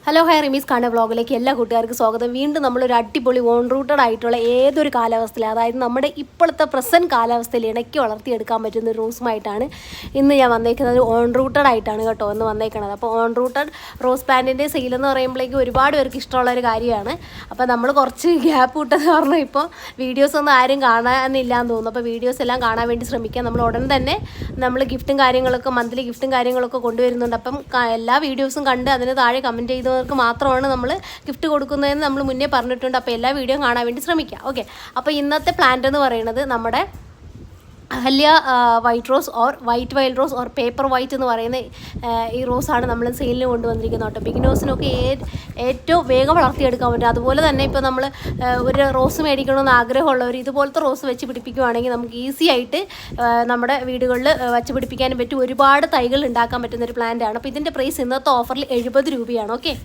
Hello high റിമീസ് കാണുന്ന വ്ളോഗിലേക്ക് എല്ലാ കൂട്ടുകാർക്കും സ്വാഗതം. വീണ്ടും നമ്മളൊരു അടിപൊളി ഓൺ റൂട്ടഡ് ആയിട്ടുള്ള ഏതൊരു കാലാവസ്ഥയിൽ, അതായത് നമ്മുടെ ഇപ്പോഴത്തെ പ്രസൻറ്റ് കാലാവസ്ഥയിൽ ഇണക്കി വളർത്തിയെടുക്കാൻ പറ്റുന്ന ഒരു റോസുമായിട്ടാണ് ഇന്ന് ഞാൻ വന്നേക്കുന്നത്. ഓൺ റൂട്ടഡ് ആയിട്ടാണ് കേട്ടോ ഇന്ന് വന്നേക്കുന്നത്. അപ്പോൾ ഓൺ റൂട്ടഡ് റോസ് പ്ലാന്റിൻ്റെ സെയിലെന്ന് പറയുമ്പോഴേക്കും ഒരുപാട് പേർക്ക് ഇഷ്ടമുള്ളൊരു കാര്യമാണ്. അപ്പോൾ നമ്മൾ കുറച്ച് ഗ്യാപ്പ് വിട്ടത് കാരണം ഇപ്പോൾ വീഡിയോസൊന്നും ആരും കാണാനില്ല എന്ന് തോന്നുന്നു. അപ്പോൾ വീഡിയോസ് എല്ലാം കാണാൻ വേണ്ടി ശ്രമിക്കാം. നമ്മൾ ഉടൻ തന്നെ നമ്മൾ ഗിഫ്റ്റും കാര്യങ്ങളൊക്കെ മന്ത്ലി ഗിഫ്റ്റും കാര്യങ്ങളൊക്കെ കൊണ്ടുവരുന്നുണ്ട്. അപ്പം എല്ലാ വീഡിയോസും കണ്ട് അതിന് താഴെ കമൻറ്റ് ചെയ്ത് മാത്രമാണ് നമ്മൾ ഗിഫ്റ്റ് കൊടുക്കുന്നതെന്ന് നമ്മൾ മുന്നേ പറഞ്ഞിട്ടുണ്ട്. അപ്പോൾ എല്ലാ വീഡിയോ കാണാൻ വേണ്ടി ശ്രമിക്കുക. ഓക്കെ, അപ്പോൾ ഇന്നത്തെ പ്ലാന്റ് എന്ന് പറയുന്നത് നമ്മുടെ Ahalya white rose or white wild rose or paper white എന്ന് പറയുന്ന ഈ റോസാണ് നമ്മൾ സെയിലിന് കൊണ്ടുവന്നിരിക്കുന്നത് കേട്ടോ. ബിഗിനേഴ്സിനൊക്കെ ഏറ്റവും വേഗം വളർത്തിയെടുക്കാൻ പറ്റും. അതുപോലെ തന്നെ ഇപ്പോൾ നമ്മൾ ഒരു റോസ് മേടിക്കണമെന്ന് ആഗ്രഹമുള്ളവർ ഇതുപോലത്തെ റോസ് വെച്ച് പിടിപ്പിക്കുകയാണെങ്കിൽ നമുക്ക് ഈസി ആയിട്ട് നമ്മുടെ വീടുകളിൽ വെച്ച് പിടിപ്പിക്കാനും പറ്റും. ഒരുപാട് തൈകൾ ഉണ്ടാക്കാൻ പറ്റുന്നൊരു പ്ലാന്റാണ്. അപ്പോൾ ഇതിൻ്റെ പ്രൈസ് ഇന്നത്തെ ഓഫറിൽ 70 രൂപയാണ്. ഓക്കെ.